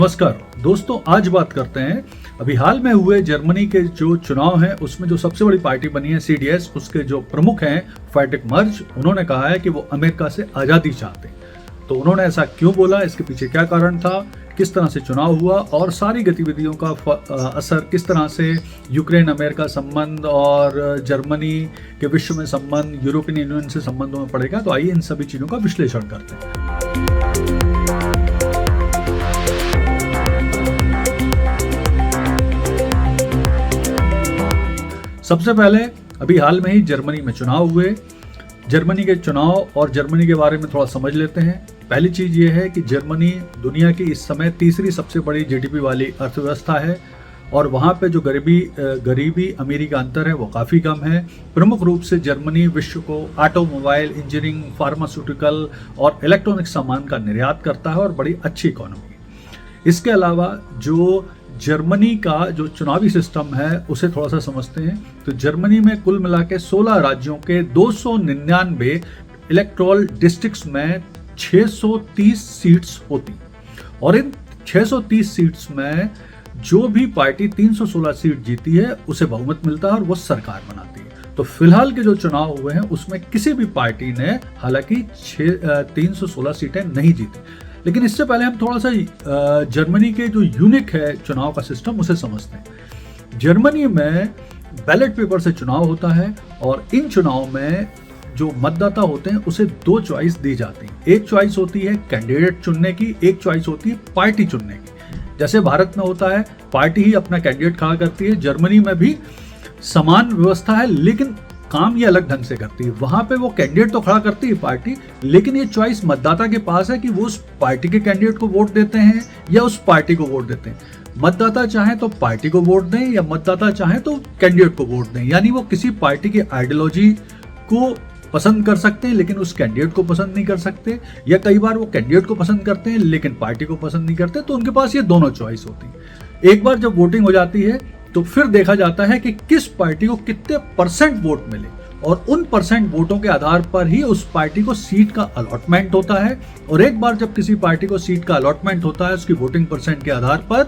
नमस्कार दोस्तों, आज बात करते हैं अभी हाल में हुए जर्मनी के जो चुनाव हैं उसमें जो सबसे बड़ी पार्टी बनी है CDS, उसके जो प्रमुख हैं फ्रेडरिक मर्ज, उन्होंने कहा है कि वो अमेरिका से आज़ादी चाहते हैं। तो उन्होंने ऐसा क्यों बोला, इसके पीछे क्या कारण था, किस तरह से चुनाव हुआ और सारी गतिविधियों का असर किस तरह से यूक्रेन अमेरिका संबंध और जर्मनी के विश्व में संबंध, यूरोपियन यूनियन से संबंधों में पड़ेगा। तो आइए इन सभी चीज़ों का विश्लेषण करते हैं। सबसे पहले अभी हाल में ही जर्मनी में चुनाव हुए। जर्मनी के चुनाव और जर्मनी के बारे में थोड़ा समझ लेते हैं। पहली चीज़ ये है कि जर्मनी दुनिया की इस समय तीसरी सबसे बड़ी GDP वाली अर्थव्यवस्था है और वहाँ पे जो गरीबी अमीरी का अंतर है वो काफ़ी कम है। प्रमुख रूप से जर्मनी विश्व को ऑटोमोबाइल, इंजीनियरिंग, फार्मास्यूटिकल और इलेक्ट्रॉनिक सामान का निर्यात करता है और बड़ी अच्छी इकोनॉमी है। इसके अलावा जो जर्मनी का जो चुनावी सिस्टम है उसे थोड़ा सा समझते हैं। तो जर्मनी में कुल मिला के 16 राज्यों के 299 इलेक्टोरल डिस्ट्रिक्ट्स में 630 सीट्स होती और इन 630 सीट्स में जो भी पार्टी 316 सीट जीती है उसे बहुमत मिलता है और वो सरकार बनाती है। तो फिलहाल के जो चुनाव हुए हैं उसमें किसी भी पार्टी ने हालांकि 316 सीटें नहीं जीती। लेकिन इससे पहले हम थोड़ा सा जर्मनी के जो यूनिक है चुनाव का सिस्टम उसे समझते हैं। जर्मनी में बैलेट पेपर से चुनाव होता है और इन चुनाव में जो मतदाता होते हैं उसे दो चॉइस दी जाती है। एक चॉइस होती है कैंडिडेट चुनने की, एक चॉइस होती है पार्टी चुनने की। जैसे भारत में होता है पार्टी ही अपना कैंडिडेट खड़ा करती है, जर्मनी में भी समान व्यवस्था है लेकिन काम ये अलग ढंग से करती है। वहां पे वो कैंडिडेट तो खड़ा करती है पार्टी, लेकिन ये चॉइस मतदाता के पास है कि वो उस पार्टी के कैंडिडेट को वोट देते हैं या उस पार्टी को वोट देते हैं। मतदाता चाहे तो पार्टी को वोट दें या मतदाता चाहे तो कैंडिडेट को वोट दें, यानी वो किसी पार्टी की आइडियोलॉजी को पसंद कर सकते हैं लेकिन उस कैंडिडेट को पसंद नहीं कर सकते, या कई बार वो कैंडिडेट को पसंद करते हैं लेकिन पार्टी को पसंद नहीं करते। तो उनके पास ये दोनों चॉइस होती है। एक बार जब वोटिंग हो जाती है तो फिर देखा जाता है कि किस पार्टी को कितने % वोट मिले और उन % वोटों के आधार पर ही उस पार्टी को सीट का अलॉटमेंट होता है। और एक बार जब किसी पार्टी को सीट का अलॉटमेंट होता है उसकी वोटिंग % के आधार पर,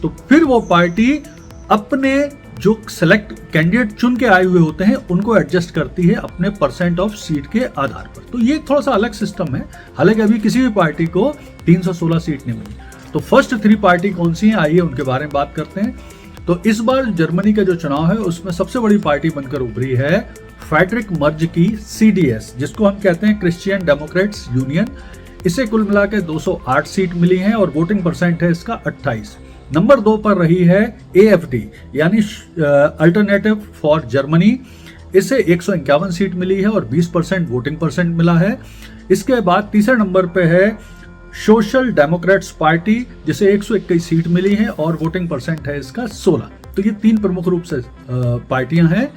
तो फिर वो पार्टी अपने जो सेलेक्ट कैंडिडेट चुन के आए हुए होते हैं उनको एडजस्ट करती है अपने % ऑफ सीट के आधार पर। तो ये थोड़ा सा अलग सिस्टम है। हालांकि अभी किसी भी पार्टी को 316 सीट नहीं मिली। तो फर्स्ट 3 पार्टी कौन सी हैं, आइए उनके बारे में बात करते हैं। तो इस बार जर्मनी का जो चुनाव है उसमें सबसे बड़ी पार्टी बनकर उभरी है फ्रेडरिक मर्ज की CDS, जिसको हम कहते हैं क्रिश्चियन डेमोक्रेट्स यूनियन। इसे कुल मिला के 208 सीट मिली हैं और वोटिंग % है इसका 28। नंबर 2 पर रही है AfD यानी अल्टरनेटिव फॉर जर्मनी। इसे 151 सीट मिली है और 20% वोटिंग % मिला है। इसके बाद तीसरे नंबर पे है सोशल डेमोक्रेट्स पार्टी, जिसे 121 सीट मिली है और वोटिंग % है इसका 16। तो ये 3 प्रमुख रूप से पार्टियां हैं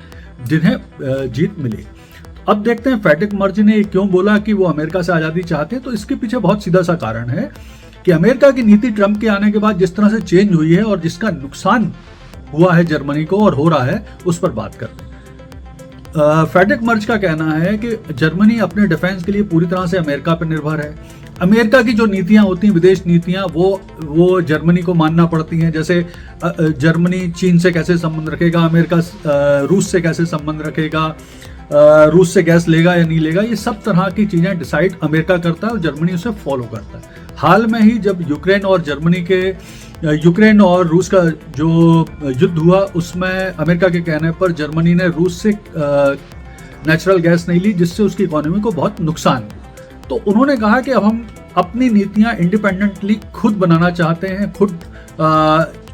जिन्हें जीत मिली। अब देखते हैं फ्रेडरिक मर्ज ने क्यों बोला कि वो अमेरिका से आज़ादी चाहते हैं। तो इसके पीछे बहुत सीधा सा कारण है कि अमेरिका की नीति ट्रंप के आने के बाद जिस तरह से चेंज हुई है और जिसका नुकसान हुआ है जर्मनी को और हो रहा है उस पर बात करते हैं। फ्रेडरिक मर्ज का कहना है कि जर्मनी अपने डिफेंस के लिए पूरी तरह से अमेरिका पर निर्भर है। अमेरिका की जो नीतियां होती हैं, विदेश नीतियां, वो जर्मनी को मानना पड़ती हैं। जैसे जर्मनी चीन से कैसे संबंध रखेगा, अमेरिका रूस से कैसे संबंध रखेगा, रूस से गैस लेगा या नहीं लेगा, ये सब तरह की चीज़ें डिसाइड अमेरिका करता है और जर्मनी उसे फॉलो करता है। हाल में ही जब यूक्रेन और रूस का जो युद्ध हुआ उसमें अमेरिका के कहने पर जर्मनी ने रूस से नेचुरल गैस नहीं ली, जिससे उसकी इकोनॉमी को बहुत नुकसान हुआ। तो उन्होंने कहा कि अब हम अपनी नीतियां इंडिपेंडेंटली खुद बनाना चाहते हैं, खुद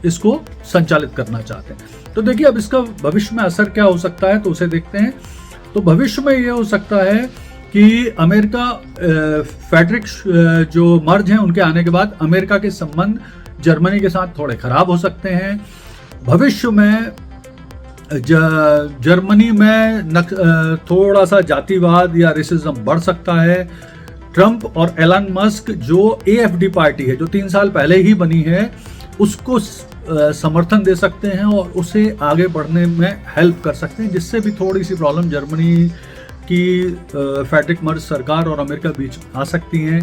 इसको संचालित करना चाहते हैं। तो देखिए अब इसका भविष्य में असर क्या हो सकता है, तो उसे देखते हैं। तो भविष्य में ये हो सकता है कि अमेरिका फ्रेडरिक जो मर्ज हैं उनके आने के बाद अमेरिका के संबंध जर्मनी के साथ थोड़े खराब हो सकते हैं। भविष्य में जर्मनी में थोड़ा सा जातिवाद या रेसिज्म बढ़ सकता है। ट्रंप और एलन मस्क जो AfD पार्टी है जो 3 साल पहले ही बनी है उसको समर्थन दे सकते हैं और उसे आगे बढ़ने में हेल्प कर सकते हैं, जिससे भी थोड़ी सी प्रॉब्लम जर्मनी की फ्रेडरिक मर्ज सरकार और अमेरिका बीच आ सकती हैं।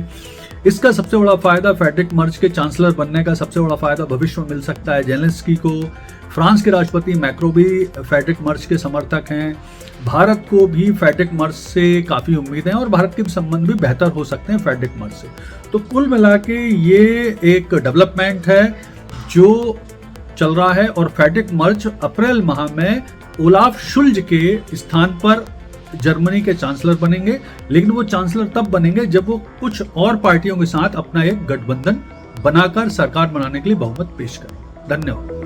इसका सबसे बड़ा फायदा फ्रेडरिक मर्ज के चांसलर बनने का सबसे बड़ा फायदा भविष्य में मिल सकता है जेलेंस्की को। फ्रांस के राष्ट्रपति मैक्रो भी फ्रेडरिक मर्ज के समर्थक हैं। भारत को भी फ्रेडरिक मर्ज से काफ़ी उम्मीद है और भारत के संबंध भी बेहतर हो सकते हैं फ्रेडरिक मर्ज से। तो कुल मिला के ये एक डेवलपमेंट है जो चल रहा है और फ्रेडरिक मर्ज अप्रैल माह में ओलाफ शुल्ज के स्थान पर जर्मनी के चांसलर बनेंगे, लेकिन वो चांसलर तब बनेंगे जब वो कुछ और पार्टियों के साथ अपना एक गठबंधन बनाकर सरकार बनाने के लिए बहुमत पेश करें। धन्यवाद।